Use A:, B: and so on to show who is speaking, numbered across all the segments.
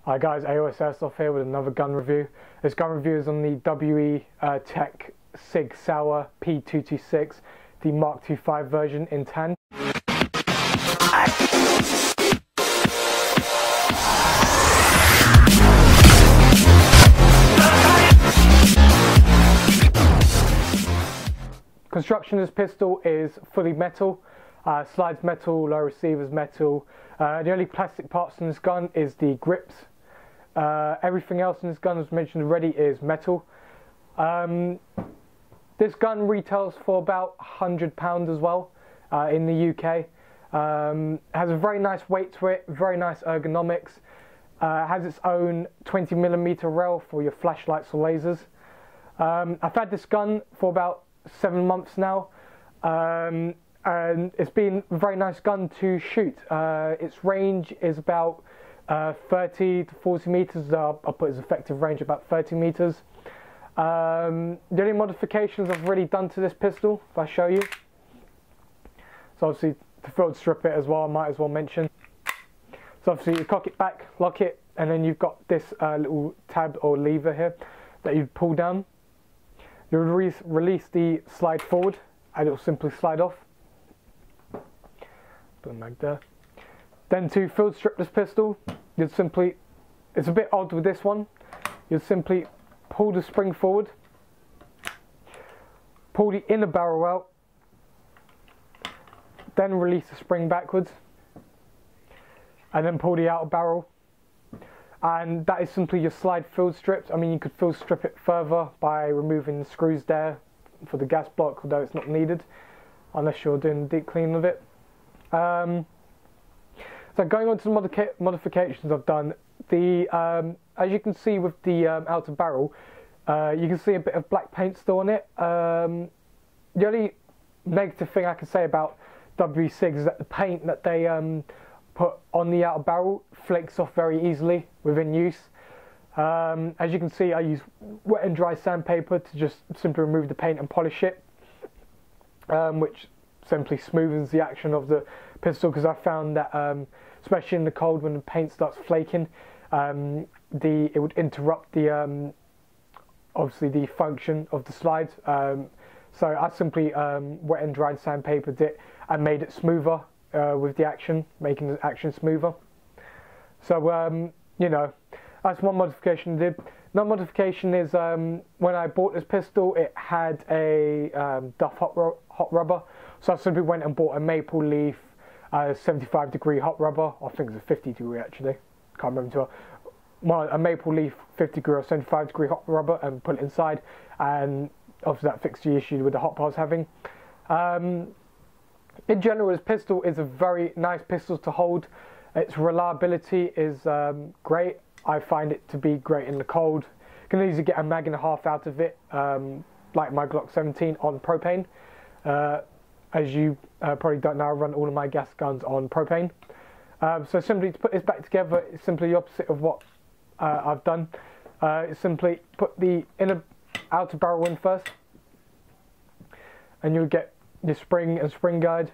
A: Hi guys, Airsoft here with another gun review. This gun review is on the WE Sig Sauer P226, the Mark II 5 version in tan. Construction of this pistol is fully metal, slides metal, low receivers metal. The only plastic parts in this gun is the grips. Everything else in this gun, as mentioned already, is metal. This gun retails for about £100 as well in the UK. Has a very nice weight to it, very nice ergonomics. Has its own 20mm rail for your flashlights or lasers. I've had this gun for about 7 months now, and it's been a very nice gun to shoot. Its range is about 30 to 40 meters. I'll put its effective range about 30 meters. The only modifications I've really done to this pistol, if I show you, so obviously to field strip it as well, I might as well mention. So obviously you cock it back, lock it, and then you've got this little tab or lever here that you pull down. You'll release the slide forward and it'll simply slide off. Put them back there. Then to field strip this pistol, you'd simply, it's a bit odd with this one, you'd simply pull the spring forward, pull the inner barrel out, then release the spring backwards, and then pull the outer barrel. And that is simply your slide field stripped. I mean, you could field strip it further by removing the screws there for the gas block, although it's not needed unless you're doing a deep clean of it. So going on to the modifications I've done, as you can see with the outer barrel, you can see a bit of black paint still on it. The only negative thing I can say about WE Sig is that the paint that they put on the outer barrel flakes off very easily within use. As you can see, I use wet and dry sandpaper to just simply remove the paint and polish it, which simply smoothens the action of the pistol, because I found that especially in the cold when the paint starts flaking, it would interrupt the obviously the function of the slides. So I simply wet and dried sandpapered it and made it smoother with the action, making the action smoother. So you know, that's one modification I did. Another modification is when I bought this pistol, it had a Duff hot rubber, so I simply went and bought a maple leaf 75-degree hot rubber. I think it's a 50-degree actually, can't remember. Well, a maple leaf 50-degree or 75-degree hot rubber and put it inside, and obviously that fixed the issue with the hot bar I was having. In general, this pistol is a very nice pistol to hold. Its reliability is great. I find it to be great in the cold. You can easily get a mag and a half out of it, like my Glock 17 on propane. As you probably don't know, I run all of my gas guns on propane. So simply to put this back together, it's simply the opposite of what I've done. It's simply put the outer barrel in first, and you'll get your spring and spring guide.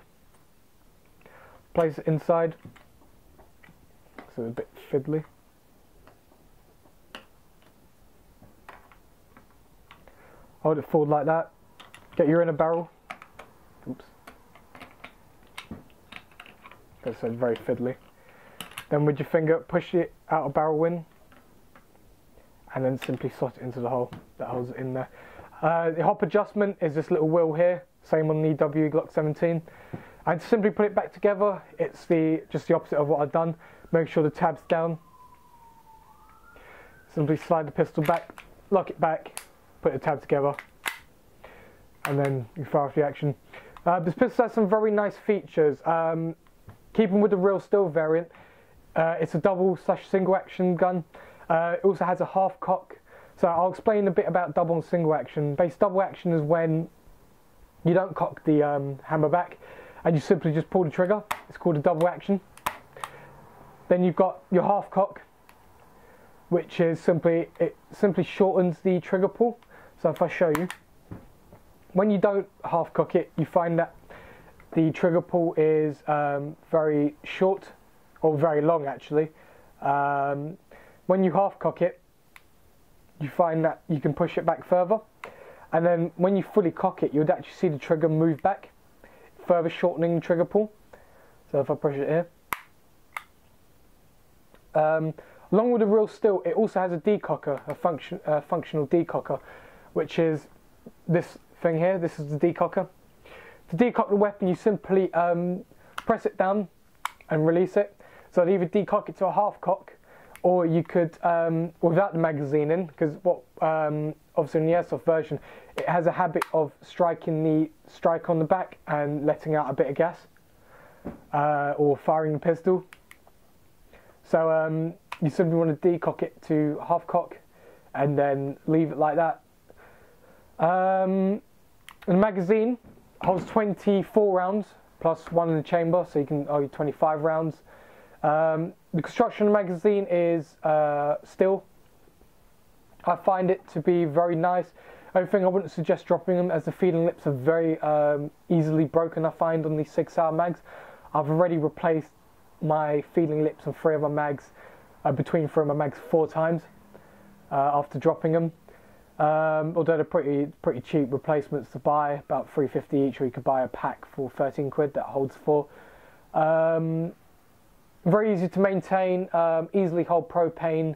A: Place it inside. So a bit fiddly. Hold it forward like that. Get your inner barrel. Oops. That said very fiddly. Then with your finger, push it outer barrel in, and then simply slot it into the hole that holds it in there. The hop adjustment is this little wheel here, same on the WE Glock 17. And to simply put it back together, it's just the opposite of what I've done. Make sure the tab's down. Simply slide the pistol back, lock it back, put the tab together, and then you fire off the action. This pistol has some very nice features. Keeping with the real steel variant, it's a double/single action gun. It also has a half cock. So I'll explain a bit about double and single action. Double action is when you don't cock the hammer back and you simply just pull the trigger. It's called a double action. Then you've got your half cock, which is simply shortens the trigger pull. So if I show you, when you don't half cock it, you find that the trigger pull is very short, or very long actually. when you half cock it, you find that you can push it back further, and then when you fully cock it, you'd actually see the trigger move back, further shortening the trigger pull. So if I push it here, along with the real steel, it also has a decocker, a functional decocker, which is this thing here. This is the decocker. To decock the weapon, you simply press it down and release it. So I'd either decock it to a half cock, or you could, without the magazine in, because what obviously in the Airsoft version, it has a habit of striking the strike on the back and letting out a bit of gas, or firing the pistol. So you simply want to decock it to half cock and then leave it like that. The magazine holds 24 rounds plus one in the chamber, so you can hold 25 rounds. The construction of the magazine is steel. I find it to be very nice. Only thing I wouldn't suggest dropping them, as the feeding lips are very easily broken, I find, on these Sig Sauer mags. I've already replaced my feeding lips on three of my mags, between three of my mags 4 times after dropping them. Although they're pretty cheap replacements to buy, about $3.50 each, or you could buy a pack for 13 quid that holds 4. Very easy to maintain, easily hold propane,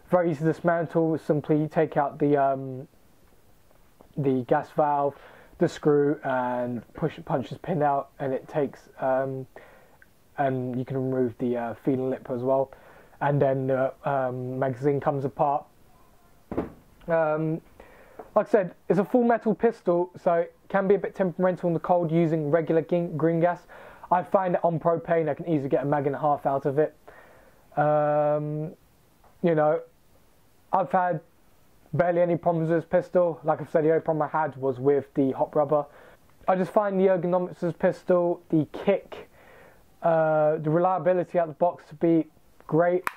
A: very easy to dismantle. Simply take out the gas valve, the screw, and punch this pin out, and it takes, and you can remove the feeding lip as well, and then the magazine comes apart. Like I said, it's a full metal pistol, so it can be a bit temperamental in the cold using regular green gas. I find that on propane I can easily get a mag and a half out of it. You know, I've had barely any problems with this pistol. Like I've said, the only problem I had was with the hot rubber. I just find the ergonomics of this pistol, the kick, the reliability out of the box to be great.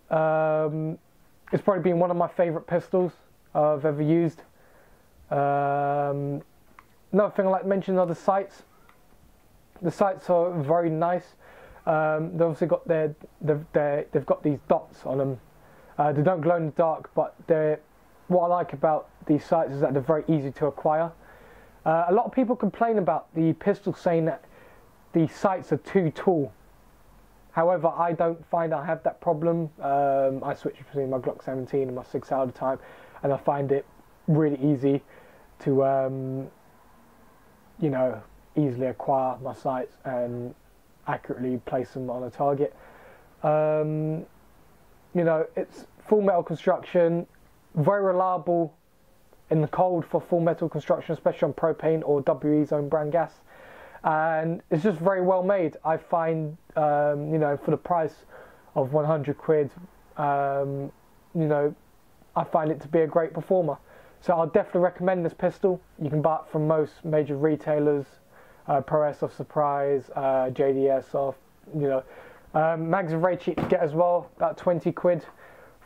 A: It's probably been one of my favourite pistols I've ever used. Another thing I'd like to mention are the sights. The sights are very nice. They've obviously got they've got these dots on them. They don't glow in the dark, but what I like about these sights is that they're very easy to acquire. A lot of people complain about the pistol, saying that the sights are too tall. However, I don't find I have that problem. I switch between my Glock 17 and my Sig Sauer all the time, and I find it really easy to, you know, easily acquire my sights and accurately place them on a target. You know, it's full metal construction, very reliable in the cold for full metal construction, especially on propane or WE's own brand gas. And it's just very well made. I find, you know, for the price of 100 quid, you know, I find it to be a great performer. So I'll definitely recommend this pistol. You can buy it from most major retailers, Pro Airsoft Surprise, JD Airsoft, you know. Mags are very cheap to get as well, about 20 quid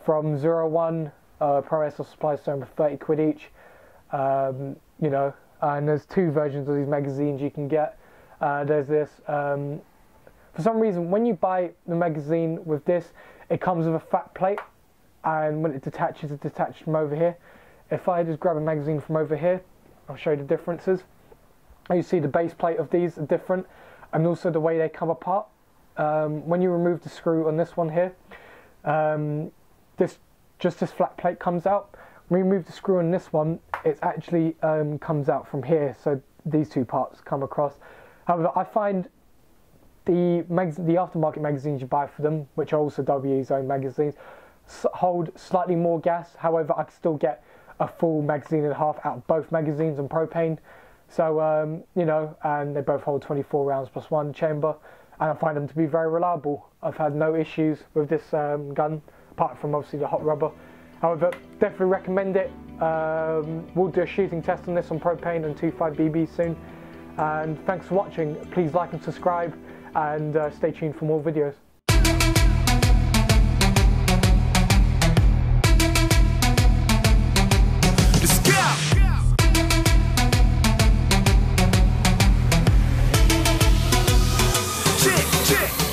A: from 01. Pro Airsoft Supplies selling for 30 quid each. You know, and there's 2 versions of these magazines you can get. There's this, for some reason when you buy the magazine with this, it comes with a fat plate, and when it detaches, it's detached from over here. If I just grab a magazine from over here, I'll show you the differences. You see the base plate of these are different, and also the way they come apart. When you remove the screw on this one here, just this flat plate comes out. When you remove the screw on this one, it actually comes out from here, so these 2 parts come across. However, I find the aftermarket magazines you buy for them, which are also WE's own magazines, hold slightly more gas. However, I can still get a full magazine and a half out of both magazines on propane. So, you know, and they both hold 24 rounds plus 1 chamber, and I find them to be very reliable. I've had no issues with this gun, apart from obviously the hot rubber. However, definitely recommend it. We'll do a shooting test on this on propane and 2.5BB soon. And thanks for watching. Please like and subscribe, and stay tuned for more videos.
B: Check.